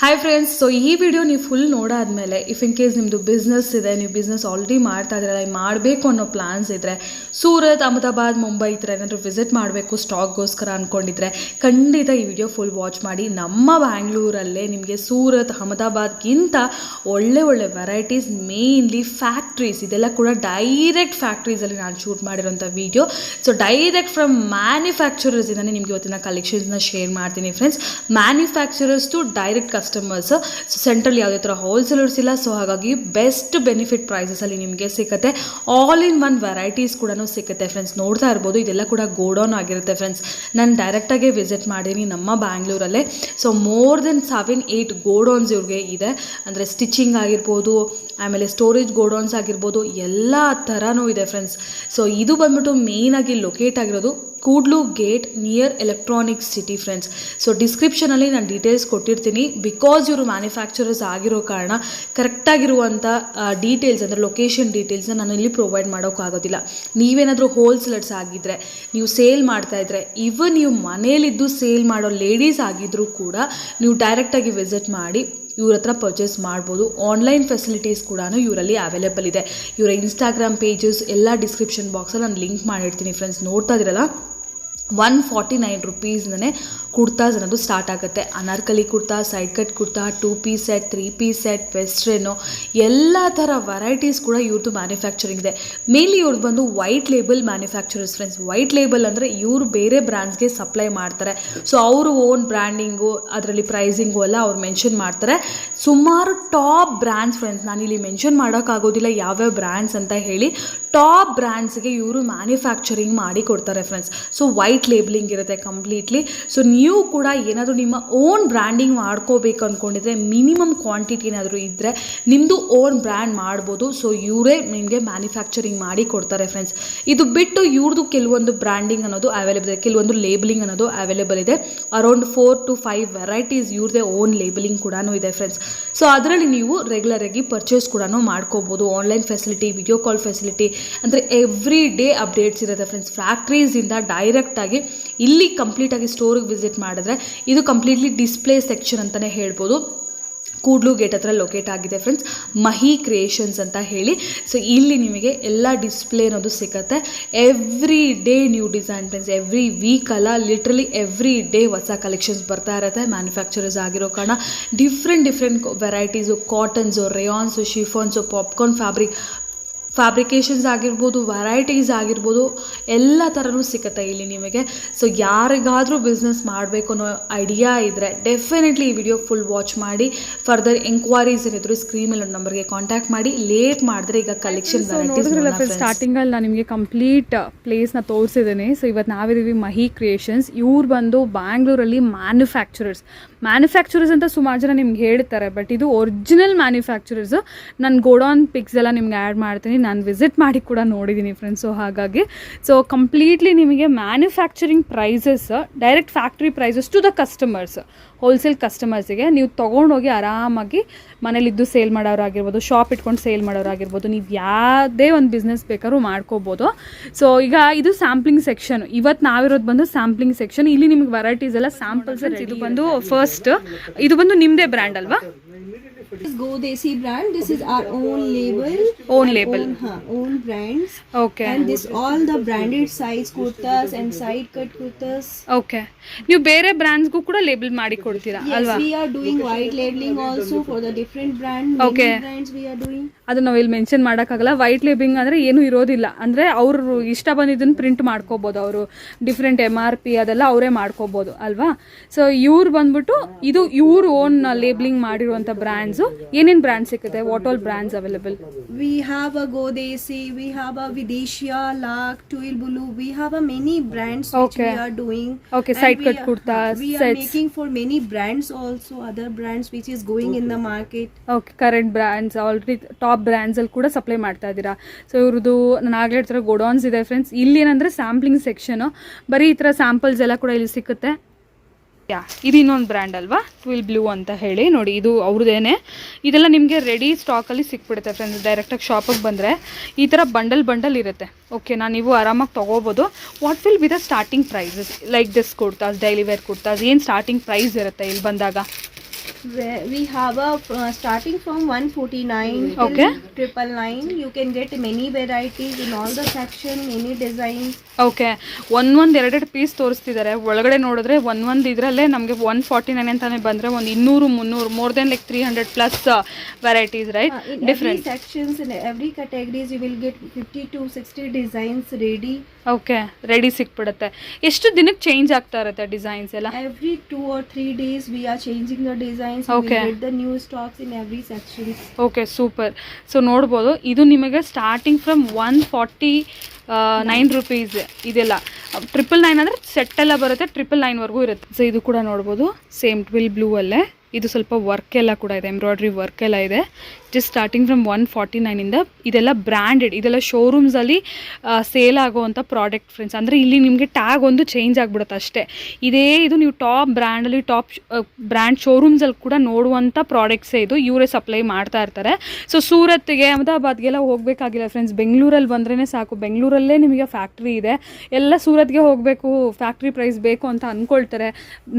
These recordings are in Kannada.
ಹಾಯ್ ಫ್ರೆಂಡ್ಸ್, ಸೊ ಈ ವಿಡಿಯೋ ನೀವು ಫುಲ್ ನೋಡಾದ್ಮೇಲೆ ಇಫ್ ಇನ್ ಕೇಸ್ ನಿಮ್ಮದು ಬಿಸ್ನೆಸ್ ಇದೆ, ನೀವು ಬಿಸ್ನೆಸ್ ಆಲ್ರೆಡಿ ಮಾಡ್ತಾ ಇದ್ದೀರಲ್ಲ, ಮಾಡಬೇಕು ಅನ್ನೋ ಪ್ಲಾನ್ಸ್ ಇದ್ದರೆ, ಸೂರತ್, ಅಹಮದಾಬಾದ್, ಮುಂಬೈ ಈ ಥರ ಏನಾದರೂ ವಿಸಿಟ್ ಮಾಡಬೇಕು ಸ್ಟಾಕ್ಗೋಸ್ಕರ ಅಂದ್ಕೊಂಡಿದ್ರೆ ಖಂಡಿತ ಈ ವಿಡಿಯೋ ಫುಲ್ ವಾಚ್ ಮಾಡಿ. ನಮ್ಮ ಬ್ಯಾಂಗ್ಳೂರಲ್ಲೇ ನಿಮಗೆ ಸೂರತ್, ಅಹಮದಾಬಾದ್ಗಿಂತ ಒಳ್ಳೆ ವೆರೈಟೀಸ್, ಮೇನ್ಲಿ ಫ್ಯಾಕ್ಟ್ರೀಸ್, ಇದೆಲ್ಲ ಕೂಡ ಡೈರೆಕ್ಟ್ ಫ್ಯಾಕ್ಟ್ರೀಸಲ್ಲಿ ನಾನು ಶೂಟ್ ಮಾಡಿರೋಂಥ ವಿಡಿಯೋ. ಸೊ ಡೈರೆಕ್ಟ್ ಫ್ರಮ್ ಮ್ಯಾನುಫ್ಯಾಕ್ಚರರ್ಸಿಂದನೇ ನಿಮಗೆ ಇವತ್ತಿನ ಕಲೆಕ್ಷನ್ಸ್ನ ಶೇರ್ ಮಾಡ್ತೀನಿ friends. Manufacturers to direct customers. So ಸೆಂಟ್ರಲ್ಲಿ ಯಾವುದೇ ಥರ ಹೋಲ್ಸೇಲರ್ಸ್ ಇಲ್ಲ, ಸೊ ಹಾಗಾಗಿ ಬೆಸ್ಟ್ ಬೆನಿಫಿಟ್ ಪ್ರೈಸಸಲ್ಲಿ ನಿಮಗೆ ಸಿಗುತ್ತೆ. ಆಲ್ ಇನ್ ಒನ್ ವೆರೈಟೀಸ್ ಕೂಡ ಸಿಗುತ್ತೆ ಫ್ರೆಂಡ್ಸ್. ನೋಡ್ತಾ ಇರ್ಬೋದು, ಇದೆಲ್ಲ ಕೂಡ ಗೋಡೌನ್ ಆಗಿರುತ್ತೆ ಫ್ರೆಂಡ್ಸ್. ನಾನು ಡೈರೆಕ್ಟಾಗಿ ವಿಸಿಟ್ ಮಾಡಿದ್ದೀನಿ ನಮ್ಮ ಬ್ಯಾಂಗ್ಳೂರಲ್ಲೇ. ಸೊ ಮೋರ್ ದೆನ್ 7-8 ಗೋಡೌನ್ಸ್ ಇವ್ರಿಗೆ ಇದೆ. ಅಂದರೆ ಸ್ಟಿಚಿಂಗ್ ಆಗಿರ್ಬೋದು, ಆಮೇಲೆ ಸ್ಟೋರೇಜ್ ಗೋಡೌನ್ಸ್ ಆಗಿರ್ಬೋದು, ಎಲ್ಲ ಥರನೂ ಇದೆ ಫ್ರೆಂಡ್ಸ್. ಸೊ ಇದು ಬಂದ್ಬಿಟ್ಟು ಮೇಯ್ನಾಗಿ ಲೊಕೇಟ್ ಆಗಿರೋದು Kudlu gate near electronics city friends. So ಡಿಸ್ಕ್ರಿಪ್ಷನಲ್ಲಿ ನಾನು ಡೀಟೇಲ್ಸ್ ಕೊಟ್ಟಿರ್ತೀನಿ. ಬಿಕಾಸ್ ಇವರು ಮ್ಯಾನುಫ್ಯಾಕ್ಚರರ್ಸ್ ಆಗಿರೋ ಕಾರಣ ಕರೆಕ್ಟಾಗಿರುವಂಥ ಡೀಟೇಲ್ಸ್ ಅಂದರೆ ಲೊಕೇಶನ್ ಡೀಟೇಲ್ಸ್ನ ನಾನು ಇಲ್ಲಿ ಪ್ರೊವೈಡ್ ಮಾಡೋಕ್ಕಾಗೋದಿಲ್ಲ. ನೀವೇನಾದರೂ ಹೋಲ್ಸೇಲರ್ಸ್ ಆಗಿದ್ದರೆ, ನೀವು ಸೇಲ್ ಮಾಡ್ತಾಯಿದ್ರೆ, ಇವನ್ ನೀವು ಮನೇಲಿದ್ದು ಸೇಲ್ ಮಾಡೋ ಲೇಡೀಸ್ ಆಗಿದ್ದರೂ ಕೂಡ ನೀವು ಡೈರೆಕ್ಟಾಗಿ ವಿಸಿಟ್ ಮಾಡಿ ಇವ್ರ ಹತ್ರ ಪರ್ಚೇಸ್ ಮಾಡ್ಬೋದು. ಆನ್ಲೈನ್ ಫೆಸಿಲಿಟೀಸ್ ಕೂಡ ಇವರಲ್ಲಿ ಅವೈಲೇಬಲ್ ಇದೆ. ಇವರ ಇನ್ಸ್ಟಾಗ್ರಾಮ್ ಪೇಜಸ್ ಎಲ್ಲ ಡಿಸ್ಕ್ರಿಪ್ಷನ್ ಬಾಕ್ಸಲ್ಲಿ ನಾನು ಲಿಂಕ್ ಮಾಡಿರ್ತೀನಿ ಫ್ರೆಂಡ್ಸ್. ನೋಡ್ತಾ ಇದ್ದೀರಲ್ಲ, 149 ರುಪೀಸ್ನೇ ಕುರ್ತಾಸ್ ಅನ್ನೋದು ಸ್ಟಾರ್ಟ್ ಆಗುತ್ತೆ. Anarkali kurta, side cut kurta, 2 piece set, 3 piece set, ವೆಸ್ಟ್ರನ್ನು, ಎಲ್ಲ ಥರ ವೆರೈಟೀಸ್ ಕೂಡ ಇವ್ರದ್ದು ಮ್ಯಾನುಫ್ಯಾಕ್ಚರಿಂಗ್ ಇದೆ. ಮೇನ್ಲಿ ಇವ್ರದ್ದು ಬಂದು white label manufacturers friends. White label ಅಂದರೆ ಇವರು ಬೇರೆ ಬ್ರ್ಯಾಂಡ್ಸ್ಗೆ ಸಪ್ಲೈ ಮಾಡ್ತಾರೆ. ಸೊ ಅವರು ಓನ್ ಬ್ರ್ಯಾಂಡಿಂಗು, ಅದರಲ್ಲಿ ಪ್ರೈಸಿಂಗು ಎಲ್ಲ ಅವ್ರು ಮೆನ್ಷನ್ ಮಾಡ್ತಾರೆ. ಸುಮಾರು ಟಾಪ್ ಬ್ರ್ಯಾಂಡ್ಸ್ ಫ್ರೆಂಡ್ಸ್, ನಾನಿಲ್ಲಿ ಮೆನ್ಷನ್ ಮಾಡೋಕ್ಕಾಗೋದಿಲ್ಲ ಯಾವ್ಯಾವ ಬ್ರ್ಯಾಂಡ್ಸ್ ಅಂತ ಹೇಳಿ. ಟಾಪ್ ಬ್ರ್ಯಾಂಡ್ಸ್ಗೆ ಇವರು ಮ್ಯಾನುಫ್ಯಾಕ್ಚರಿಂಗ್ ಮಾಡಿ ಕೊಡ್ತಾರೆ ಫ್ರೆಂಡ್ಸ್. ಸೊ ವೈಟ್ ಲೇಬಲಿಂಗ್ ಇರುತ್ತೆ ಕಂಪ್ಲೀಟ್ಲಿ. ಸೊ ನೀವು ಕೂಡ ಏನಾದರೂ ನಿಮ್ಮ ಓನ್ ಬ್ರ್ಯಾಂಡಿಂಗ್ ಮಾಡ್ಕೋಬೇಕು ಅಂದ್ಕೊಂಡಿದ್ರೆ, ಮಿನಿಮಮ್ ಕ್ವಾಂಟಿಟಿ ಏನಾದರೂ ಇದ್ದರೆ ನಿಮ್ಮದು ಓನ್ ಬ್ರ್ಯಾಂಡ್ ಮಾಡ್ಬೋದು. ಸೊ ಇವರೇ ನಿಮಗೆ ಮ್ಯಾನುಫ್ಯಾಕ್ಚರಿಂಗ್ ಮಾಡಿ ಕೊಡ್ತಾರೆ ಫ್ರೆಂಡ್ಸ್. ಇದು ಬಿಟ್ಟು ಇವ್ರದ್ದು ಕೆಲವೊಂದು ಬ್ರ್ಯಾಂಡಿಂಗ್ ಅನ್ನೋದು ಅವೈಲೇಬಲ್ ಇದೆ, ಕೆಲವೊಂದು ಲೇಬಲಿಂಗ್ ಅನ್ನೋದು ಅವೈಲೇಬಲ್ ಇದೆ. ಅರೌಂಡ್ 4 to 5 ವೆರೈಟೀಸ್ ಇವ್ರದೇ ಓನ್ ಲೇಬಲಿಂಗ್ ಕೂಡ ಇದೆ ಫ್ರೆಂಡ್ಸ್. ಸೊ ಅದರಲ್ಲಿ ನೀವು ರೆಗ್ಯುಲರಾಗಿ ಪರ್ಚೇಸ್ ಕೂಡ ಮಾಡ್ಕೋಬೋದು. Online facility, video call facility, ಅಂದರೆ ಎವ್ರಿ ಡೇ ಅಪ್ಡೇಟ್ಸ್ ಇರುತ್ತೆ ಫ್ರೆಂಡ್ಸ್. ಫ್ಯಾಕ್ಟ್ರೀಸಿಂದ ಡೈರೆಕ್ಟಾಗಿ ಇಲ್ಲಿ ಕಂಪ್ಲೀಟಾಗಿ ಸ್ಟೋರಿಗೆ ವಿಸಿಟ್ ಮಾಡಿದ್ರೆ, ಇದು ಕಂಪ್ಲೀಟ್ಲಿ ಡಿಸ್ಪ್ಲೇ ಸೆಕ್ಷನ್ ಅಂತಲೇ ಹೇಳ್ಬೋದು. ಕೂಡ್ಲು ಗೇಟ್ ಹತ್ರ ಲೊಕೇಟ್ ಆಗಿದೆ ಫ್ರೆಂಡ್ಸ್, ಮಹಿ ಕ್ರಿಯೇಷನ್ಸ್ ಅಂತ ಹೇಳಿ. ಸೊ ಇಲ್ಲಿ ನಿಮಗೆ ಎಲ್ಲ ಡಿಸ್ಪ್ಲೇ ಅನ್ನೋದು ಸಿಗುತ್ತೆ. Every day new design friends. Every week ಅಲ್ಲ, ಲಿಟ್ರಲಿ ಎವ್ರಿ ಡೇ ಹೊಸ ಕಲೆಕ್ಷನ್ಸ್ ಬರ್ತಾ ಇರುತ್ತೆ. ಮ್ಯಾನುಫ್ಯಾಕ್ಚರರ್ಸ್ ಆಗಿರೋ ಕಾರಣ ಡಿಫ್ರೆಂಟ್ ವೆರೈಟೀಸು, ಕಾಟನ್ಸು, ರೇಯಾನ್ಸು, ಶಿಫಾನ್ಸು, ಪಾಪ್ಕಾರ್ನ್ ಫ್ಯಾಬ್ರಿಕೇಷನ್ಸ್ ಆಗಿರ್ಬೋದು, ವೆರೈಟೀಸ್ ಆಗಿರ್ಬೋದು, ಎಲ್ಲ ಥರನೂ ಸಿಗುತ್ತೆ ಇಲ್ಲಿ ನಿಮಗೆ. ಸೊ ಯಾರಿಗಾದರೂ ಬಿಸ್ನೆಸ್ ಮಾಡಬೇಕು ಅನ್ನೋ ಐಡಿಯಾ ಇದ್ದರೆ ಡೆಫಿನೆಟ್ಲಿ ಈ ವಿಡಿಯೋ ಫುಲ್ ವಾಚ್ ಮಾಡಿ. ಫರ್ದರ್ ಎಂಕ್ವೈರೀಸ್ ಏನಿದ್ರು ಸ್ಕ್ರೀನ್ ಮೇಲೆ ನಂಬರ್ಗೆ ಕಾಂಟ್ಯಾಕ್ಟ್ ಮಾಡಿ. ಲೇಟ್ ಮಾಡಿದ್ರೆ ಈಗ ಕಲೆಕ್ಷನ್ ಸ್ಟಾರ್ಟಿಂಗಲ್ಲಿ ನಾನು ನಿಮಗೆ ಕಂಪ್ಲೀಟ್ ಪ್ಲೇಸ್ನ ತೋರಿಸಿದ್ದೀನಿ. ಸೊ ಇವತ್ತು ನಾವಿದ್ದೀವಿ ಮಹಿ ಕ್ರಿಯೇಷನ್ಸ್. ಇವ್ರು ಬಂದು ಬ್ಯಾಂಗ್ಳೂರಲ್ಲಿ ಮ್ಯಾನುಫ್ಯಾಕ್ಚರರ್ಸ್ ಅಂತ ಸುಮಾರು ಜನ ನಿಮ್ಗೆ ಹೇಳ್ತಾರೆ, ಬಟ್ ಇದು ಒರಿಜಿನಲ್ ಮ್ಯಾನುಫ್ಯಾಕ್ಚರರ್ಸ್. ನಾನು ಗೋಡೌನ್ ಪಿಕ್ಸ್ ಎಲ್ಲ ನಿಮ್ಗೆ ಆ್ಯಡ್ ಮಾಡ್ತೀನಿ. ನಾನು ವಿಸಿಟ್ ಮಾಡಿ ಕೂಡ ನೋಡಿದ್ದೀನಿ ಫ್ರೆಂಡ್ಸ್. ಸೊ ಹಾಗಾಗಿ ಕಂಪ್ಲೀಟ್ಲಿ ನಿಮಗೆ manufacturing prices, direct factory prices to the customers, wholesale ಕಸ್ಟಮರ್ಸಿಗೆ ನೀವು ತೊಗೊಂಡೋಗಿ ಆರಾಮಾಗಿ ಮನೇಲಿದ್ದು ಸೇಲ್ ಮಾಡೋರಾಗಿರ್ಬೋದು, ಶಾಪ್ ಇಟ್ಕೊಂಡು ಸೇಲ್ ಮಾಡೋರಾಗಿರ್ಬೋದು, ನೀವು ಯಾವುದೇ ಒಂದು ಬಿಸ್ನೆಸ್ ಬೇಕಾದ್ರೂ ಮಾಡ್ಕೋಬೋದು. ಸೊ ಈಗ ಇದು ಸ್ಯಾಂಪ್ಲಿಂಗ್ ಸೆಕ್ಷನ್. ಇವತ್ತು ನಾವಿರೋದು ಬಂದು ಸ್ಯಾಂಪ್ಲಿಂಗ್ ಸೆಕ್ಷನ್. ಇಲ್ಲಿ ನಿಮ್ಗೆ ವೆರೈಟೀಸ್ ಎಲ್ಲ ಸ್ಯಾಂಪಲ್ಸ್. ಇದು ಬಂದು ಫಸ್ಟ್, ಇದು ಬಂದು ನಿಮ್ಮದೇ ಬ್ರ್ಯಾಂಡ್ ಅಲ್ವಾ? This is Go Desi brand. This is our own label. Own brands. Okay. And this all the branded size kurtas and side cut kurtas. Okay. ನೀವು ಬೇರೆ ಬ್ರ್ಯಾಂಡ್ಸ್ಗೂ ಕೂಡ ಲೇಬಲ್ ಮಾಡಿ ಕೊಡ್ತೀರಾ ಅಲ್ವಾ? Yes, we are doing white labeling also for the different brands. Okay. Brands we are doing. ಅದು ನಾವು ಇಲ್ಲಿ ಮೆನ್ಷನ್ ಮಾಡೋಕ್ಕಾಗಲ್ಲ. ವೈಟ್ ಲೇಬಿಂಗ್ ಅಂದರೆ ಏನೂ ಇರೋದಿಲ್ಲ. ಅಂದರೆ ಅವರು ಇಷ್ಟ ಬಂದಿದ್ದನ್ನು ಪ್ರಿಂಟ್ ಮಾಡ್ಕೋಬೋದು. ಅವರು ಡಿಫ್ರೆಂಟ್ MRP ಅದೆಲ್ಲ ಅವರೇ ಮಾಡ್ಕೋಬೋದು ಅಲ್ವಾ? ಸೊ ಇವ್ರು ಬಂದ್ಬಿಟ್ಟು ಇದು ಇವ್ರು ಓನ್ ಲೇಬ್ಲಿಂಗ್ ಮಾಡಿರುವಂಥ ಬ್ರ್ಯಾಂಡ್ಸು. ಏನೇನು ಬ್ರ್ಯಾಂಡ್ ಸಿಗುತ್ತೆ? What all brands available? We have a Go Desi, we have a Videshia, Lak, Tuil Bulu. We have a many brands which we are doing. Okay, side cut kurtas, we are making for many brands also, other brands which is going in the market. Okay, current brands, already top ಬ್ರ್ಯಾಂಡ್ಸಲ್ಲಿ ಕೂಡ ಸಪ್ಲೈ ಮಾಡ್ತಾ ಇದ್ದೀರಾ. ಸೊ ಇವ್ರದ್ದು ನಾನು ಆಗಲೇ ಹೇಳ್ತಾರೆ ಗೋಡೌನ್ಸ್ ಇದೆ ಫ್ರೆಂಡ್ಸ್. ಇಲ್ಲಿ ಏನಂದರೆ ಸ್ಯಾಂಪ್ಲಿಂಗ್ ಸೆಕ್ಷನು, ಬರೀ ಈ ಥರ ಸ್ಯಾಂಪಲ್ಸ್ ಎಲ್ಲ ಕೂಡ ಇಲ್ಲಿ ಸಿಗುತ್ತೆ. ಇದು ಇನ್ನೊಂದು ಬ್ರ್ಯಾಂಡ್ ಅಲ್ವಾ, ಟ್ವಿಲ್ ಬ್ಲೂ ಅಂತ ಹೇಳಿ. ನೋಡಿ, ಇದು ಅವ್ರದ್ದೇನೆ. ಇದೆಲ್ಲ ನಿಮಗೆ ರೆಡಿ ಸ್ಟಾಕಲ್ಲಿ ಸಿಕ್ಬಿಡುತ್ತೆ ಫ್ರೆಂಡ್ಸ್. ಡೈರೆಕ್ಟಾಗಿ ಶಾಪಿಗೆ ಬಂದರೆ ಈ ಥರ ಬಂಡಲ್ ಇರುತ್ತೆ. ಓಕೆನಾ, ನೀವು ಆರಾಮಾಗಿ ತೊಗೋಬೋದು. What will be the starting prices like this kurtas, daily wear kurtas? ಏನು ಸ್ಟಾರ್ಟಿಂಗ್ ಪ್ರೈಸ್ ಇರುತ್ತೆ ಇಲ್ಲಿ ಬಂದಾಗ? We have a starting from 149 Okay. till 999. You can get many varieties in all the section, many designs. Okay ಒಂದೊಂದು ಎರಡೆರಡು ಪೀಸ್ ತೋರಿಸ್ತಿದ್ದಾರೆ. ಒಳಗಡೆ ನೋಡಿದ್ರೆ ಒಂದೊಂದು ಇದರಲ್ಲೇ ನಮಗೆ 149 ಅಂತಾನೆ ಬಂದರೆ ಒಂದು 200-300 more than like 300+ varieties right In different. every sections, in every categories, you will get 50 to 60 designs ready. Okay ready ಸಿಕ್ಬಿಡುತ್ತೆ. ಎಷ್ಟು ದಿನಕ್ಕೆ ಚೇಂಜ್ ಆಗ್ತಾ ಇರುತ್ತೆ ಡಿಸೈನ್ಸ್ ಎಲ್ಲ? Every 2 or 3 days, we are changing the designs. Okay. We will get the new stocks in every section. Okay super. So ನೋಡ್ಬೋದು ಇದು ನಿಮಗೆ ಸ್ಟಾರ್ಟಿಂಗ್ ಫ್ರಮ್ 149 ರುಪೀಸ್ ಇದೆಲ್ಲ. 999 ಅಂದರೆ ಸೆಟ್ ಎಲ್ಲ ಬರುತ್ತೆ, 999ವರೆಗೂ ಇರುತ್ತೆ. ಸೊ ಇದು ಕೂಡ ನೋಡ್ಬೋದು ಸೇಮ್ ಟ್ವಿಲ್ ಬ್ಲೂ ಅಲ್ಲೇ. ಇದು ಸ್ವಲ್ಪ ವರ್ಕ್ ಎಲ್ಲ ಕೂಡ ಇದೆ, ಎಂಬ್ರಾಯ್ಡ್ರಿ ವರ್ಕ್ ಎಲ್ಲ ಇದೆ. ಜಸ್ಟ್ ಸ್ಟಾರ್ಟಿಂಗ್ ಫ್ರಮ್ 149ಇಂದ ಇದೆಲ್ಲ ಬ್ರ್ಯಾಂಡೆಡ್, ಇದೆಲ್ಲ ಶೋರೂಮ್ಸಲ್ಲಿ ಸೇಲ್ ಆಗೋವಂಥ ಪ್ರಾಡಕ್ಟ್ ಫ್ರೆಂಡ್ಸ್. ಅಂದರೆ ಇಲ್ಲಿ ನಿಮಗೆ ಟ್ಯಾಗ್ ಒಂದು ಚೇಂಜ್ ಆಗಿಬಿಡುತ್ತೆ ಅಷ್ಟೇ. ಇದೇ ಇದು ನೀವು ಟಾಪ್ ಬ್ರ್ಯಾಂಡಲ್ಲಿ ಟಾಪ್ ಬ್ರ್ಯಾಂಡ್ ಶೋರೂಮ್ಸಲ್ಲಿ ಕೂಡ ನೋಡುವಂಥ ಪ್ರಾಡಕ್ಟ್ಸೇ ಇದು. ಇವರೇ ಸಪ್ಲೈ ಮಾಡ್ತಾ ಇರ್ತಾರೆ. ಸೊ ಸೂರತ್ಗೆ ಅಹಮದಾಬಾದ್ಗೆಲ್ಲ ಹೋಗಬೇಕಾಗಿಲ್ಲ ಫ್ರೆಂಡ್ಸ್, ಬೆಂಗಳೂರಲ್ಲಿ ಬಂದ್ರೇ ಸಾಕು. ಬೆಂಗಳೂರಲ್ಲೇ ನಿಮಗೆ ಫ್ಯಾಕ್ಟ್ರಿ ಇದೆ. ಎಲ್ಲ ಸೂರತ್ಗೆ ಹೋಗಬೇಕು, ಫ್ಯಾಕ್ಟ್ರಿ ಪ್ರೈಸ್ ಬೇಕು ಅಂತ ಅಂದ್ಕೊಳ್ತಾರೆ.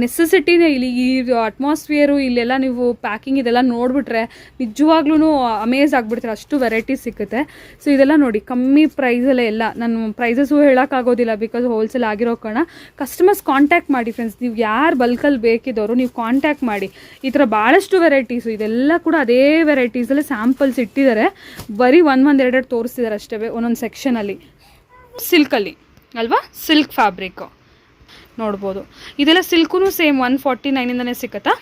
ನೆಸೆಸಿಟಿನೇ ಇಲ್ಲಿ. ಈ ಅಟ್ಮಾಸ್ಫಿಯರು ಇಲ್ಲೆಲ್ಲ ನೀವು ಪ್ಯಾಕಿಂಗ್ ಇದೆಲ್ಲ ನೋಡಿಬಿಟ್ರೆ ನಿಜವಾಗ್ಲೂ ಅಮೇಝ್ ಆಗಿಬಿಡ್ತೀರ, ಅಷ್ಟು ವೆರೈಟೀಸ್ ಸಿಗುತ್ತೆ. ಸೊ ಇದೆಲ್ಲ ನೋಡಿ ಕಮ್ಮಿ ಪ್ರೈಸಲ್ಲೇ ಎಲ್ಲ. ನಾನು ಪ್ರೈಸಸ್ಸು ಹೇಳೋಕ್ಕಾಗೋದಿಲ್ಲ ಬಿಕಾಸ್ ಹೋಲ್ಸೇಲ್ ಆಗಿರೋ ಕಾರಣ. ಕಸ್ಟಮರ್ಸ್ ಕಾಂಟ್ಯಾಕ್ಟ್ ಮಾಡಿ ಫ್ರೆಂಡ್ಸ್, ನೀವು ಯಾರು ಬಲ್ಕಲ್ಲಿ ಬೇಕಿದ್ದವರು ನೀವು ಕಾಂಟ್ಯಾಕ್ಟ್ ಮಾಡಿ. ಈ ಥರ ಭಾಳಷ್ಟು ವೆರೈಟೀಸು ಇದೆಲ್ಲ ಕೂಡ ಅದೇ ವೆರೈಟೀಸಲ್ಲಿ ಸ್ಯಾಂಪಲ್ಸ್ ಇಟ್ಟಿದ್ದಾರೆ. ಬರೀ ಒಂದೆರಡು ತೋರಿಸ್ತಿದ್ದಾರೆ ಅಷ್ಟೇ ಒಂದೊಂದು ಸೆಕ್ಷನಲ್ಲಿ. ಸಿಲ್ಕಲ್ಲಿ ಅಲ್ವಾ, ಸಿಲ್ಕ್ ಫ್ಯಾಬ್ರಿಕ್ಕು ನೋಡ್ಬೋದು. ಇದೆಲ್ಲ silk same 149ಇಂದನೇ ಸಿಕ್ಕತ್ತಾ?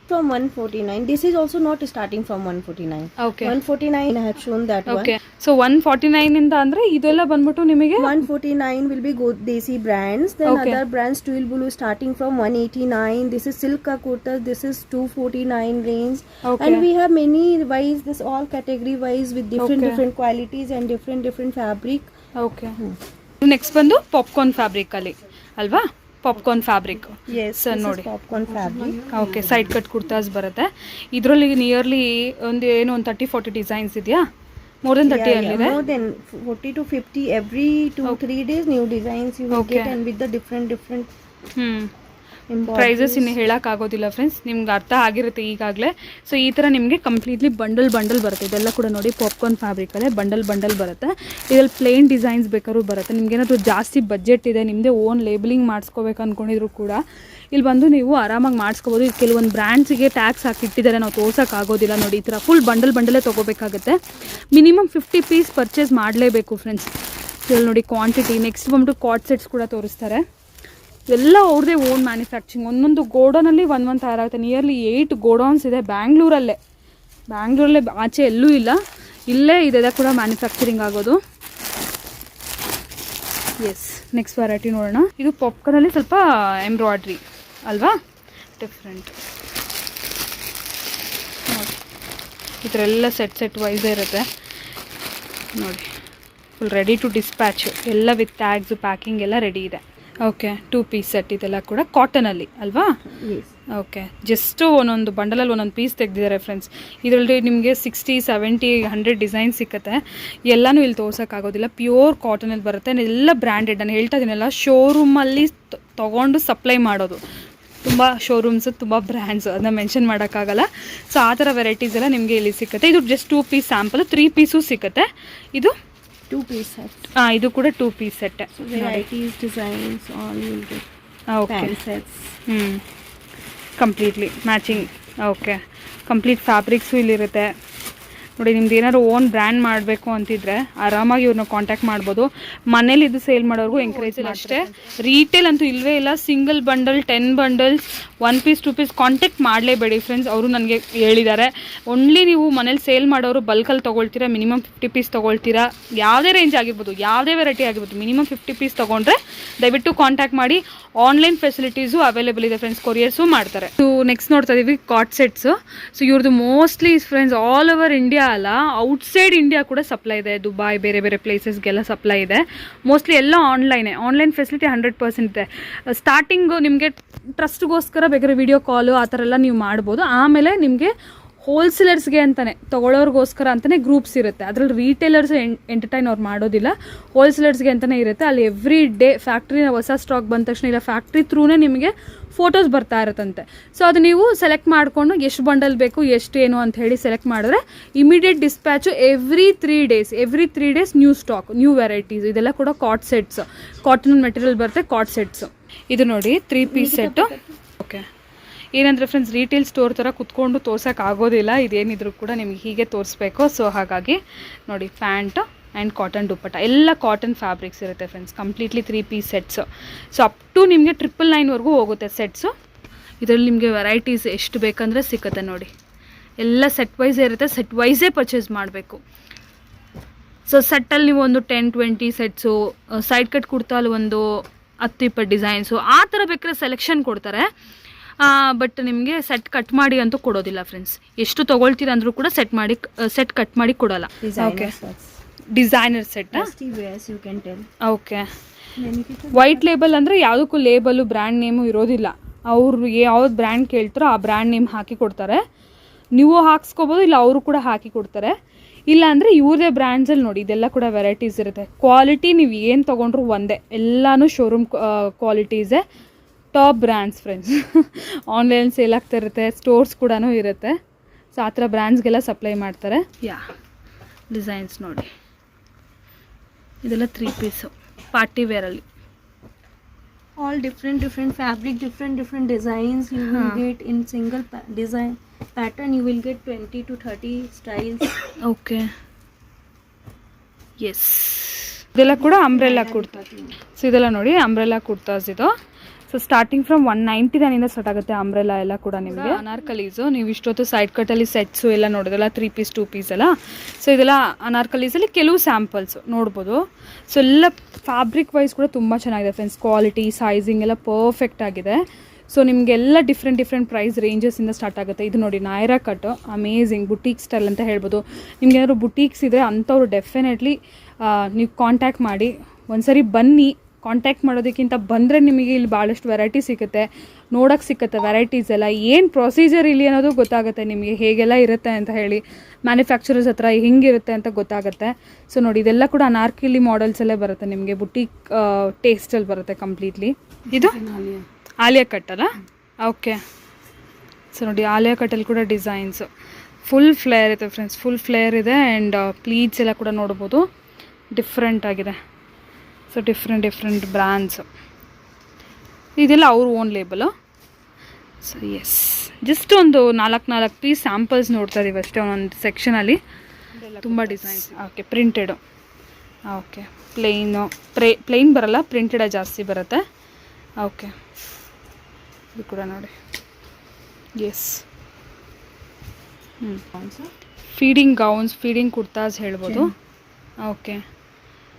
From 149. This is also not starting from 149. Okay. 149 I have shown that okay. So 149ಇಂದ ಅಂದರೆ ಇದೆಲ್ಲ ಬಂದ್ಬಿಟ್ಟು ನಿಮಗೆ 149 will be Desi brands. Then Okay. other brands, Tuil Bulu, starting from 189. This is Silka Kurtas. This is 249 range. Okay. And we have many wise, this all category wise with different Okay. different qualities and different fabric. Okay. Next ಬಂದು ಪಾಪ್ಕಾರ್ನ್ ಫ್ಯಾಬ್ರಿಕಲ್ಲಿ ಅಲ್ವಾ? Popcorn fabric. Yes, sir this ನೋಡಿ. is popcorn fabric. Okay, side cut kurtas ಬರುತ್ತೆ. ಇದರಲ್ಲಿ ನಿಯರ್ಲಿ ಒಂದು 30-40 ಡಿಸೈನ್ಸ್ ಇದೆಯಾ? ಮೋರ್ ದೆನ್ 30 ಅಲ್ಲಿದೆ. More than 40 to 50 every 2-3 days new designs you will Okay. get, and with the different prices ಇನ್ನು ಹೇಳೋಕ್ಕಾಗೋದಿಲ್ಲ ಫ್ರೆಂಡ್ಸ್, ನಿಮ್ಗೆ ಅರ್ಥ ಆಗಿರುತ್ತೆ ಈಗಾಗಲೇ. ಸೊ ಈ ಥರ ನಿಮಗೆ ಕಂಪ್ಲೀಟ್ಲಿ ಬಂಡಲ್ ಬರುತ್ತೆ. ಇದೆಲ್ಲ ಕೂಡ ನೋಡಿ ಪಾಪ್ಕಾರ್ನ್ ಫ್ಯಾಬ್ರಿಕಲ್ಲೇ ಬಂಡಲ್ ಬರುತ್ತೆ. ಇದರಲ್ಲಿ ಪ್ಲೇನ್ ಡಿಸೈನ್ಸ್ ಬೇಕಾದ್ರೂ ಬರುತ್ತೆ. ನಿಮ್ಗೇನಾದರೂ ಜಾಸ್ತಿ ಬಜೆಟ್ ಇದೆ, ನಿಮ್ಮದೇ ಓನ್ ಲೇಬಲಿಂಗ್ ಮಾಡಿಸ್ಕೋಬೇಕು ಅಂದ್ಕೊಂಡಿದ್ರು ಕೂಡ ಇಲ್ಲಿ ಬಂದು ನೀವು ಆರಾಮಾಗಿ ಮಾಡಿಸ್ಕೋಬೋದು. ಇದು ಕೆಲವೊಂದು ಬ್ರ್ಯಾಂಡ್ಸಿಗೆ ಟ್ಯಾಕ್ಸ್ ಹಾಕಿಟ್ಟಿದ್ದಾರೆ, ನಾವು ತೋರ್ಸೋಕ್ಕಾಗೋದಿಲ್ಲ ನೋಡಿ. ಈ ಥರ ಫುಲ್ ಬಂಡಲೇ ತೊಗೋಬೇಕಾಗುತ್ತೆ. ಮಿನಿಮಮ್ 50 ಪೀಸ್ ಪರ್ಚೇಸ್ ಮಾಡಲೇಬೇಕು ಫ್ರೆಂಡ್ಸ್. ಇಲ್ಲಿ ನೋಡಿ ಕ್ವಾಂಟಿಟಿ. ನೆಕ್ಸ್ಟ್ ಬಂದ್ಬಿಟ್ಟು ಕಾಟ್ ಸೆಟ್ಸ್ ಕೂಡ ತೋರಿಸ್ತಾರೆ. ಎಲ್ಲ ಅವ್ರದ್ದೇ ಓನ್ ಮ್ಯಾನುಫ್ಯಾಕ್ಚರಿಂಗ್. ಒಂದೊಂದು ಗೋಡೌನಲ್ಲಿ ಒಂದೊಂದು ತಯಾರಾಗುತ್ತೆ. ನಿಯರ್ಲಿ 8 ಗೋಡೌನ್ಸ್ ಇದೆ ಬ್ಯಾಂಗ್ಳೂರಲ್ಲೇ ಆಚೆ ಎಲ್ಲೂ ಇಲ್ಲ. ಇಲ್ಲೇ ಇದೆಲ್ಲ ಕೂಡ ಮ್ಯಾನುಫ್ಯಾಕ್ಚರಿಂಗ್ ಆಗೋದು. ಎಸ್, ನೆಕ್ಸ್ಟ್ ವೆರೈಟಿ ನೋಡೋಣ. ಇದು ಪಾಪ್ಕಾರ್ನಲ್ಲಿ ಸ್ವಲ್ಪ ಎಂಬ್ರಾಯ್ಡ್ರಿ ಅಲ್ವಾ, ಡಿಫ್ರೆಂಟ್ ನೋಡಿ. ಈ ಥರ ಎಲ್ಲ ಸೆಟ್ ವೈಸೇ ಇರುತ್ತೆ ನೋಡಿ. ಫುಲ್ ರೆಡಿ ಟು ಡಿಸ್ಪ್ಯಾಚ್, ಎಲ್ಲ ವಿತ್ ಟ್ಯಾಗ್ಸು ಪ್ಯಾಕಿಂಗ್ ಎಲ್ಲ ರೆಡಿ ಇದೆ. Okay, 2 piece set. ಇದೆಲ್ಲ ಕೂಡ ಕಾಟನಲ್ಲಿ ಅಲ್ವಾ? ಓಕೆ, ಜಸ್ಟು ಒಂದೊಂದು ಬಂಡಲಲ್ಲಿ ಒಂದೊಂದು ಪೀಸ್ ತೆಗೆದಿದ್ದಾರೆ ಫ್ರೆಂಡ್ಸ್. ಇದರಲ್ಲಿ ನಿಮಗೆ 60, 70, 100 ಡಿಸೈನ್ ಸಿಗುತ್ತೆ. ಎಲ್ಲನೂ ಇಲ್ಲಿ ತೋರ್ಸೋಕ್ಕಾಗೋದಿಲ್ಲ. ಪ್ಯೂರ್ ಕಾಟನಲ್ಲಿ ಬರುತ್ತೆ. ಎಲ್ಲ ಬ್ರ್ಯಾಂಡೆಡ್. ನಾನು ಹೇಳ್ತಾ ಇದ್ದೀನಲ್ಲ, ಶೋರೂಮಲ್ಲಿ ತೊಗೊಂಡು ಸಪ್ಲೈ ಮಾಡೋದು. ತುಂಬ ಶೋರೂಮ್ಸು, ತುಂಬ ಬ್ರ್ಯಾಂಡ್ಸು, ಅದನ್ನ ಮೆನ್ಷನ್ ಮಾಡೋಕ್ಕಾಗಲ್ಲ. ಸೊ ಆ ಥರ ವೆರೈಟೀಸ್ ಎಲ್ಲ ನಿಮಗೆ ಇಲ್ಲಿ ಸಿಗುತ್ತೆ. ಇದು ಜಸ್ಟ್ 2 ಪೀಸ್ ಸ್ಯಾಂಪಲ್. 3 ಪೀಸು ಸಿಗುತ್ತೆ. ಇದು 2 piece set. ಇದು ಕೂಡ 2 piece set. So varieties, designs, all you will get. Okay, Pant sets. Completely matching. Okay, complete fabrics ಇಲ್ಲಿರುತ್ತೆ ನೋಡಿ. ನಿಮ್ದು ಏನಾದ್ರು ಓನ್ ಬ್ರ್ಯಾಂಡ್ ಮಾಡಬೇಕು ಅಂತಿದ್ರೆ ಆರಾಮಾಗಿ ಇವ್ರನ್ನ ಕಾಂಟ್ಯಾಕ್ಟ್ ಮಾಡ್ಬೋದು. ಮನೇಲಿ ಇದು ಸೇಲ್ ಮಾಡೋರ್ಗೂ ಎಂಕರೇಜ್ ಅಷ್ಟೇ. ರೀಟೇಲ್ ಅಂತೂ ಇಲ್ಲವೇ ಇಲ್ಲ. Single bundle, 10 bundles, 1 piece 2 piece contact ಮಾಡಲೇಬೇಡಿ ಫ್ರೆಂಡ್ಸ್. ಅವರು ನನಗೆ ಹೇಳಿದ್ದಾರೆ. ಓನ್ಲಿ ನೀವು ಮನೇಲಿ ಸೇಲ್ ಮಾಡೋರು ಬಲ್ಕಲ್ಲಿ ತೊಗೊಳ್ತೀರಾ, ಮಿನಿಮಮ್ 50 ಪೀಸ್ ತೊಗೊಳ್ತೀರಾ, ಯಾವುದೇ ರೇಂಜ್ ಆಗಿರ್ಬೋದು, ಯಾವುದೇ ವೆರೈಟಿ ಆಗಿರ್ಬೋದು, ಮಿನಿಮಮ್ 50 ಪೀಸ್ ತೊಗೊಂಡ್ರೆ ದಯವಿಟ್ಟು ಕಾಂಟ್ಯಾಕ್ಟ್ ಮಾಡಿ. ಆನ್ಲೈನ್ ಫೆಸಿಲಿಟೀಸು ಅವೈಲೇಬಲ್ ಇದೆ ಫ್ರೆಂಡ್ಸ್, ಕೊರಿಯರ್ಸು ಮಾಡ್ತಾರೆ. ಸೊ ನೆಕ್ಸ್ಟ್ ನೋಡ್ತಾ ಇದೀವಿ ಕಾಟ್ ಸೆಟ್ಸು. ಸೊ ಇವ್ರದ್ದು mostly friends all over India ಅಲ್ಲ, ಔಟ್ಸೈಡ್ ಇಂಡಿಯಾ ಕೂಡ ಸಪ್ಲೈ ಇದೆ. ದುಬೈ, ಬೇರೆ ಪ್ಲೇಸಸ್ಗೆಲ್ಲ ಸಪ್ಲೈ ಇದೆ. ಮೋಸ್ಟ್ಲಿ ಎಲ್ಲ ಆನ್ಲೈನ್ ಫೆಸಿಲಿಟಿ 100% ಇದೆ. ಸ್ಟಾರ್ಟಿಂಗು ನಿಮಗೆ ಟ್ರಸ್ಟ್ಗೋಸ್ಕರ ಬೇಕಾದ್ರೆ ವಿಡಿಯೋ ಕಾಲು ಆ ಥರ ಎಲ್ಲ ನೀವು ಮಾಡ್ಬೋದು. ಆಮೇಲೆ ನಿಮಗೆ ಹೋಲ್ಸೇಲರ್ಸ್ಗೆ ಅಂತಲೇ ತೊಗೊಳ್ಳೋರ್ಗೋಸ್ಕರ ಅಂತಲೇ ಗ್ರೂಪ್ಸ್ ಇರುತ್ತೆ. ಅದರಲ್ಲಿ ರೀಟೇಲರ್ಸ್ ಎಂಟರ್ಟೈನ್ ಅವ್ರು ಮಾಡೋದಿಲ್ಲ, ಹೋಲ್ಸೇಲರ್ಸ್ಗೆ ಅಂತಲೇ ಇರುತ್ತೆ. ಅಲ್ಲಿ ಎವ್ರಿ ಡೇ ಫ್ಯಾಕ್ಟ್ರಿ ಹೊಸ ಸ್ಟಾಕ್ ಬಂದ ತಕ್ಷಣ ಇಲ್ಲ ಫ್ಯಾಕ್ಟ್ರಿ ಥ್ರೂನೇ ನಿಮಗೆ ಫೋಟೋಸ್ ಬರ್ತಾ ಇರುತ್ತಂತೆ. ಸೊ ಅದು ನೀವು ಸೆಲೆಕ್ಟ್ ಮಾಡಿಕೊಂಡು ಎಷ್ಟು ಬಂಡಲ್ ಬೇಕು ಎಷ್ಟು ಏನು ಅಂತ ಹೇಳಿ ಸೆಲೆಕ್ಟ್ ಮಾಡಿದ್ರೆ immediate dispatch every 3 days new stock, new varieties. ಇದೆಲ್ಲ ಕೂಡ ಕಾಟ್ ಸೆಟ್ಸ್, ಕಾಟನ್ ಮೆಟೀರಿಯಲ್ ಬರುತ್ತೆ, ಕಾಟ್ ಸೆಟ್ಸು. ಇದು ನೋಡಿ 3 ಪೀಸ್ ಸೆಟ್ಟು. ಓಕೆ, ಏನಂದರೆ ಫ್ರೆಂಡ್ಸ್ ರೀಟೇಲ್ ಸ್ಟೋರ್ ಥರ ಕುತ್ಕೊಂಡು ತೋರ್ಸೋಕೆ ಆಗೋದಿಲ್ಲ, ಇದೇನಿದ್ರು ಕೂಡ ನಿಮ್ಗೆ ಹೀಗೆ ತೋರಿಸ್ಬೇಕು. ಸೊ ಹಾಗಾಗಿ ನೋಡಿ ಪ್ಯಾಂಟ್ ಆ್ಯಂಡ್ ಕಾಟನ್ ದುಪ್ಪಟ್ಟ ಎಲ್ಲ ಕಾಟನ್ ಫ್ಯಾಬ್ರಿಕ್ಸ್ ಇರುತ್ತೆ friends. Completely 3 piece sets. So up to ನಿಮಗೆ 999ವರೆಗೂ ಹೋಗುತ್ತೆ ಸೆಟ್ಸು. ಇದರಲ್ಲಿ ನಿಮಗೆ ವೆರೈಟೀಸ್ ಎಷ್ಟು ಬೇಕಂದರೆ ಸಿಗುತ್ತೆ ನೋಡಿ. ಎಲ್ಲ ಸೆಟ್ ವೈಸೇ ಇರುತ್ತೆ, ಸೆಟ್ ವೈಸೇ ಪರ್ಚೇಸ್ ಮಾಡಬೇಕು. ಸೊ ಸೆಟ್ಟಲ್ಲಿ ನೀವು ಒಂದು 10-20 ಸೆಟ್ಸು, ಸೈಡ್ ಕಟ್ ಕುರ್ತಾಲ್ಲಿ ಒಂದು 10-20 ಡಿಸೈನ್ಸು ಆ ಥರ ಬೇಕಾದ್ರೆ ಸೆಲೆಕ್ಷನ್ ಕೊಡ್ತಾರೆ. ಬಟ್ ನಿಮಗೆ ಸೆಟ್ ಕಟ್ ಮಾಡಿ ಅಂತೂ ಕೊಡೋದಿಲ್ಲ ಫ್ರೆಂಡ್ಸ್. ಎಷ್ಟು ತೊಗೊಳ್ತೀರ ಅಂದರೂ ಕೂಡ ಸೆಟ್ ಕಟ್ ಮಾಡಿ ಕೊಡೋಲ್ಲ. Okay, designer set. Okay, white label ಅಂದರೆ ಯಾವುದಕ್ಕೂ ಲೇಬಲು ಬ್ರ್ಯಾಂಡ್ ನೇಮು ಇರೋದಿಲ್ಲ. ಅವರು ಯಾವ್ದು ಬ್ರ್ಯಾಂಡ್ ಕೇಳ್ತಾರೋ ಆ ಬ್ರ್ಯಾಂಡ್ ನೇಮ್ ಹಾಕಿ ಕೊಡ್ತಾರೆ. ನೀವು ಹಾಕ್ಸ್ಕೊಬೋದು, ಇಲ್ಲ ಅವರು ಕೂಡ ಹಾಕಿ ಕೊಡ್ತಾರೆ. ಇಲ್ಲ ಅಂದರೆ ಇವ್ರದೇ ಬ್ರ್ಯಾಂಡ್ಸಲ್ಲಿ ನೋಡಿ ಇದೆಲ್ಲ ಕೂಡ ವೆರೈಟೀಸ್ ಇರುತ್ತೆ. ಕ್ವಾಲಿಟಿ ನೀವು ಏನು ತೊಗೊಂಡ್ರು ಒಂದೇ, ಎಲ್ಲನೂ ಶೋರೂಮ್ ಕ್ವಾಲಿಟೀಸೇ, top brands friends. Online sale ಆಗ್ತಾ ಇರುತ್ತೆ, ಸ್ಟೋರ್ಸ್ ಕೂಡ ಇರುತ್ತೆ. ಸೊ ಆ ಥರ ಬ್ರ್ಯಾಂಡ್ಸ್ಗೆಲ್ಲ ಸಪ್ಲೈ ಮಾಡ್ತಾರೆ. ಡಿಸೈನ್ಸ್ ನೋಡಿ, ಇದೆಲ್ಲ 3 ಪೀಸು ಪಾರ್ಟಿ ವೇರಲ್ಲಿ. All different fabric, different designs you will get in single design pattern. You will get 20 to 30 styles. Okay, S, ಇದೆಲ್ಲ ಕೂಡ ಅಂಬ್ರೆಲ್ಲಾ ಕುರ್ತಾ. ಸೊ ಇದೆಲ್ಲ ನೋಡಿ ಅಂಬ್ರೆಲ್ಲಾ ಕುರ್ತಾಸ್ ಇದು. ಸೊ ಸ್ಟಾರ್ಟಿಂಗ್ ಫ್ರಮ್ 199 ಸ್ಟಾರ್ಟ್ ಆಗುತ್ತೆ ಅಂಬ್ರೆಲ್ಲಾ ಎಲ್ಲ ಕೂಡ ನಿಮಗೆ. ಅನಾರ್ಕಲೀಸು ನೀವು ಇಷ್ಟೊತ್ತು ಸೈಡ್ ಕಟ್ಟಲ್ಲಿ ಸೆಟ್ಸು ಎಲ್ಲ ನೋಡೋದಲ್ಲ, 3 ಪೀಸ್ 2 ಪೀಸ್ ಎಲ್ಲ. ಸೊ ಇದೆಲ್ಲ ಅನಾರ್ಕಲೀಸಲ್ಲಿ ಕೆಲವು ಸ್ಯಾಂಪಲ್ಸು ನೋಡ್ಬೋದು. ಸೊ ಎಲ್ಲ ಫ್ಯಾಬ್ರಿಕ್ ವೈಸ್ ಕೂಡ ತುಂಬ ಚೆನ್ನಾಗಿದೆ ಫ್ರೆಂಡ್ಸ್. ಕ್ವಾಲಿಟಿ, ಸೈಜಿಂಗ್ ಎಲ್ಲ ಪರ್ಫೆಕ್ಟ್ ಆಗಿದೆ. ಸೊ ನಿಮಗೆಲ್ಲ ಡಿಫ್ರೆಂಟ್ ಪ್ರೈಸ್ ರೇಂಜಸ್ಸಿಂದ ಸ್ಟಾರ್ಟ್ ಆಗುತ್ತೆ. ಇದು ನೋಡಿ Naira cut, amazing boutique style ಅಂತ ಹೇಳ್ಬೋದು. ನಿಮ್ಗೇನಾದ್ರು ಬುಟೀಕ್ಸ್ ಇದ್ದರೆ ಅಂಥವ್ರು ಡೆಫಿನೆಟ್ಲಿ ನೀವು ಕಾಂಟ್ಯಾಕ್ಟ್ ಮಾಡಿ. ಒಂದ್ಸರಿ ಬನ್ನಿ, ಕಾಂಟ್ಯಾಕ್ಟ್ ಮಾಡೋದಕ್ಕಿಂತ ಬಂದರೆ ನಿಮಗೆ ಇಲ್ಲಿ ಭಾಳಷ್ಟು ವೆರೈಟಿ ಸಿಗುತ್ತೆ, ನೋಡೋಕ್ಕೆ ಸಿಗುತ್ತೆ ವೆರೈಟೀಸ್ ಎಲ್ಲ. ಏನು ಪ್ರೊಸೀಜರ್ ಇಲ್ಲಿ ಅನ್ನೋದು ಗೊತ್ತಾಗುತ್ತೆ ನಿಮಗೆ, ಹೇಗೆಲ್ಲ ಇರುತ್ತೆ ಅಂತ ಹೇಳಿ, ಮ್ಯಾನುಫ್ಯಾಕ್ಚರರ್ಸ್ ಹತ್ರ ಹೆಂಗಿರುತ್ತೆ ಅಂತ ಗೊತ್ತಾಗುತ್ತೆ. ಸೊ ನೋಡಿ ಇದೆಲ್ಲ ಕೂಡ ಅನಾರ್ಕಲಿ ಮಾಡೆಲ್ಸಲ್ಲೇ ಬರುತ್ತೆ ನಿಮಗೆ, ಬುಟೀಕ್ ಟೇಸ್ಟಲ್ಲಿ ಬರುತ್ತೆ ಕಂಪ್ಲೀಟ್ಲಿ. ಇದು ಆಲಿಯಾ ಕಟ್ಟಲ್ಲ. ಓಕೆ, ಸೊ ನೋಡಿ ಆಲಿಯಾ ಕಟ್ಟಲ್ಲಿ ಕೂಡ ಡಿಸೈನ್ಸು ಫುಲ್ ಫ್ಲೇರ್ ಇದೆ ಫ್ರೆಂಡ್ಸ್, ಫುಲ್ ಫ್ಲೇರ್ ಇದೆ. ಆ್ಯಂಡ್ ಪ್ಲೀಟ್ಸ್ ಎಲ್ಲ ಕೂಡ ನೋಡ್ಬೋದು, ಡಿಫ್ರೆಂಟ್ ಆಗಿದೆ. ಸೊ ಡಿಫ್ರೆಂಟ್ ಬ್ರ್ಯಾಂಡ್ಸು, ಇದೆಲ್ಲ ಅವ್ರ ಓನ್ ಲೇಬಲು. ಸೊ ಎಸ್, ಜಸ್ಟ್ ಒಂದು 4 ಪೀಸ್ ಸ್ಯಾಂಪಲ್ಸ್ ನೋಡ್ತಾ ಇದ್ದೀವಿ ಅಷ್ಟೇ ಒಂದೊಂದು ಸೆಕ್ಷನಲ್ಲಿ. ತುಂಬ designs. Okay, printed. Okay, plain ಬರಲ್ಲ, ಪ್ರಿಂಟೆಡೇ ಜಾಸ್ತಿ ಬರುತ್ತೆ. ಓಕೆ, ಇದು ಕೂಡ ನೋಡಿ. Yes, feeding gowns, feeding kurtas ಹೇಳ್ಬೋದು. ಓಕೆ,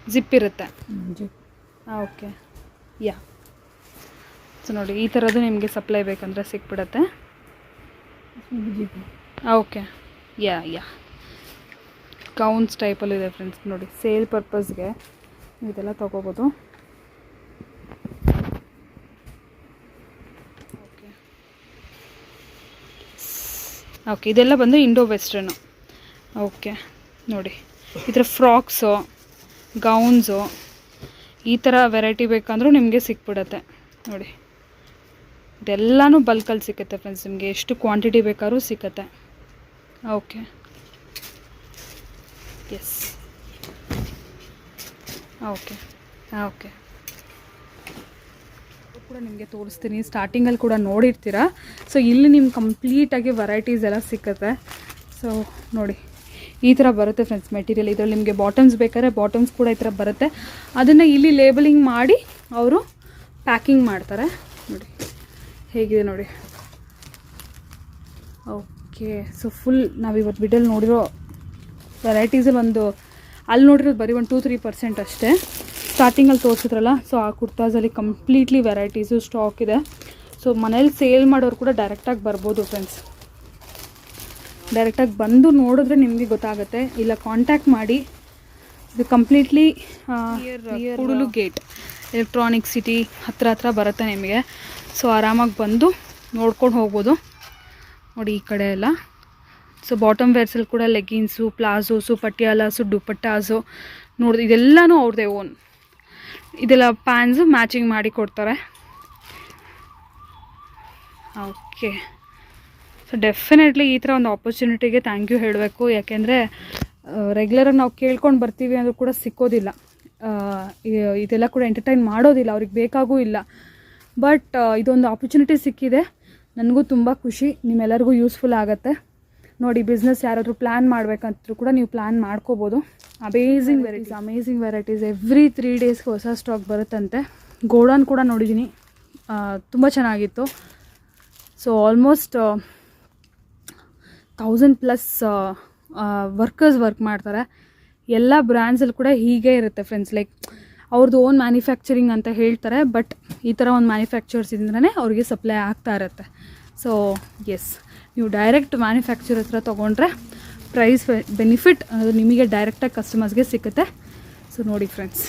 ಜಿಪ್ ಇರುತ್ತೆ. Okay, yeah. ಸೊ ನೋಡಿ ಈ ಥರದ್ದು ನಿಮಗೆ ಸಪ್ಲೈ ಬೇಕಂದರೆ ಸಿಕ್ಬಿಡತ್ತೆ. ಓಕೆ, ಯಾ ಗೌನ್ಸ್ ಟೈಪಲ್ಲೂ ಇದೆ ಫ್ರೆಂಡ್ಸ್. ನೋಡಿ ಸೇಲ್ ಪರ್ಪಸ್ಗೆ ಇದೆಲ್ಲ ತೊಗೋಬೋದು. ಓಕೆ, ಇದೆಲ್ಲ ಬಂದು ಇಂಡೋ ವೆಸ್ಟರ್ನು. ಓಕೆ, ನೋಡಿ ಈ ಥರ ಫ್ರಾಕ್ಸು, ಗೌನ್ಸು, ಈ ಥರ ವೆರೈಟಿ ಬೇಕಂದ್ರೂ ನಿಮಗೆ ಸಿಕ್ಬಿಡತ್ತೆ ನೋಡಿ. ಇದೆಲ್ಲನೂ ಬಲ್ಕಲ್ಲಿ ಸಿಗುತ್ತೆ ಫ್ರೆಂಡ್ಸ್, ನಿಮಗೆ ಎಷ್ಟು ಕ್ವಾಂಟಿಟಿ ಬೇಕಾದ್ರೂ ಸಿಗುತ್ತೆ. ಓಕೆ, ಎಸ್, ಓಕೆ ಓಕೆ ಕೂಡ ನಿಮಗೆ ತೋರಿಸ್ತೀನಿ. ಸ್ಟಾರ್ಟಿಂಗಲ್ಲಿ ಕೂಡ ನೋಡಿರ್ತೀರ. ಸೊ ಇಲ್ಲಿ ನಿಮ್ಗೆ ಕಂಪ್ಲೀಟಾಗಿ ವೆರೈಟೀಸ್ ಎಲ್ಲ ಸಿಕ್ಕತ್ತೆ. ಸೊ ನೋಡಿ ಈ ಥರ ಬರುತ್ತೆ ಫ್ರೆಂಡ್ಸ್ ಮೆಟೀರಿಯಲ್. ಇದರಲ್ಲಿ ನಿಮಗೆ ಬಾಟಮ್ಸ್ ಬೇಕಾದ್ರೆ ಬಾಟಮ್ಸ್ ಕೂಡ ಈ ಥರ ಬರುತ್ತೆ. ಅದನ್ನು ಇಲ್ಲಿ ಲೇಬಲಿಂಗ್ ಮಾಡಿ ಅವರು ಪ್ಯಾಕಿಂಗ್ ಮಾಡ್ತಾರೆ. ನೋಡಿ ಹೇಗಿದೆ ನೋಡಿ. ಓಕೆ, ಸೊ ಫುಲ್ ನಾವಿವತ್ತು ವಿಡಿಯೋಲಿ ನೋಡಿರೋ ವೆರೈಟೀಸಲ್ಲಿ ಅಲ್ಲಿ ನೋಡಿರೋದು ಬರೀ ಒಂದು 2-3% ಅಷ್ಟೇ. ಸ್ಟಾರ್ಟಿಂಗಲ್ಲಿ ತೋರಿಸಿದ್ರಲ್ಲ, ಸೊ ಆ ಕುರ್ತಾಸಲ್ಲಿ ಕಂಪ್ಲೀಟ್ಲಿ ವೆರೈಟೀಸು ಸ್ಟಾಕ್ ಇದೆ. ಸೊ ಮನೇಲಿ ಸೇಲ್ ಮಾಡೋರು ಕೂಡ ಡೈರೆಕ್ಟಾಗಿ ಬರ್ಬೋದು ಫ್ರೆಂಡ್ಸ್. ಡೈರೆಕ್ಟಾಗಿ ಬಂದು ನೋಡಿದ್ರೆ ನಿಮಗೆ ಗೊತ್ತಾಗುತ್ತೆ. ಇಲ್ಲ ಕಾಂಟ್ಯಾಕ್ಟ್ ಮಾಡಿ. ಇದು ಕಂಪ್ಲೀಟ್ಲಿ ಕೂಡಲು ಗೇಟ್ ಎಲೆಕ್ಟ್ರಾನಿಕ್ ಸಿಟಿ ಹತ್ರ ಬರುತ್ತೆ ನಿಮಗೆ. ಸೊ ಆರಾಮಾಗಿ ಬಂದು ನೋಡ್ಕೊಂಡು ಹೋಗ್ಬೋದು. ನೋಡಿ ಈ ಕಡೆ ಎಲ್ಲ ಸೊ ಬಾಟಮ್ ವೇರ್ಸಲ್ಲಿ ಕೂಡ ಲೆಗಿನ್ಸು, ಪ್ಲಾಜೋಸು, ಪಟಿಯಾಲಾಸು, ದುಪಟ್ಟಾಸು ನೋಡಿದ್ರೆ ಇದೆಲ್ಲನೂ ಅವ್ರದ್ದೇ ಓನ್. ಇದೆಲ್ಲ ಪ್ಯಾನ್ಸು ಮ್ಯಾಚಿಂಗ್ ಮಾಡಿ ಕೊಡ್ತಾರೆ. ಓಕೆ, ಸೊ ಡೆಫಿನೆಟ್ಲಿ ಈ ಥರ ಒಂದು ಆಪರ್ಚುನಿಟಿಗೆ ಥ್ಯಾಂಕ್ ಯು ಹೇಳಬೇಕು. ಯಾಕೆಂದರೆ ರೆಗ್ಯುಲರಾಗಿ ನಾವು ಕೇಳ್ಕೊಂಡು ಬರ್ತೀವಿ ಅಂದರೂ ಕೂಡ ಸಿಕ್ಕೋದಿಲ್ಲ. ಇದೆಲ್ಲ ಕೂಡ ಎಂಟರ್ಟೈನ್ ಮಾಡೋದಿಲ್ಲ, ಅವ್ರಿಗೆ ಬೇಕಾಗೂ ಇಲ್ಲ. ಬಟ್ ಇದೊಂದು ಆಪರ್ಚುನಿಟಿ ಸಿಕ್ಕಿದೆ, ನನಗೂ ತುಂಬ ಖುಷಿ, ನಿಮ್ಮೆಲ್ಲರಿಗೂ ಯೂಸ್ಫುಲ್ ಆಗುತ್ತೆ. ನೋಡಿ, ಬಿಸ್ನೆಸ್ ಯಾರಾದರೂ ಪ್ಲ್ಯಾನ್ ಮಾಡಬೇಕಂತರೂ ಕೂಡ ನೀವು ಪ್ಲ್ಯಾನ್ ಮಾಡ್ಕೋಬೋದು. ಅಮೇಝಿಂಗ್ ವೆರೈಟೀಸ್ ಎವ್ರಿ 3 ಡೇಸ್ಗೆ ಹೊಸ ಸ್ಟಾಕ್ ಬರುತ್ತಂತೆ. ಗೋಡೌನ್ ಕೂಡ ನೋಡಿದ್ದೀನಿ, ತುಂಬ ಚೆನ್ನಾಗಿತ್ತು. ಸೊ ಆಲ್ಮೋಸ್ಟ್ 1000+ ವರ್ಕರ್ಸ್ ವರ್ಕ್ ಮಾಡ್ತಾರೆ. ಎಲ್ಲ ಬ್ರ್ಯಾಂಡ್ಸಲ್ಲಿ ಕೂಡ ಹೀಗೆ ಇರುತ್ತೆ ಫ್ರೆಂಡ್ಸ್. ಲೈಕ್ ಅವ್ರದ್ದು ಓನ್ ಮ್ಯಾನುಫ್ಯಾಕ್ಚರಿಂಗ್ ಅಂತ ಹೇಳ್ತಾರೆ, ಬಟ್ ಈ ಥರ ಒಂದು ಮ್ಯಾನುಫ್ಯಾಕ್ಚರ್ಸ್ ಇಂದನೇ ಅವ್ರಿಗೆ ಸಪ್ಲೈ ಆಗ್ತಾ ಇರುತ್ತೆ. ಸೊ ಎಸ್, ನೀವು ಡೈರೆಕ್ಟ್ ಮ್ಯಾನುಫ್ಯಾಕ್ಚರ್ ಹತ್ರ ತೊಗೊಂಡ್ರೆ ಪ್ರೈಸ್ ಬೆನಿಫಿಟ್ ಅನ್ನೋದು ನಿಮಗೆ ಡೈರೆಕ್ಟಾಗಿ ಕಸ್ಟಮರ್ಸ್ಗೆ ಸಿಗುತ್ತೆ. ಸೊ ನೋಡಿ ಫ್ರೆಂಡ್ಸ್.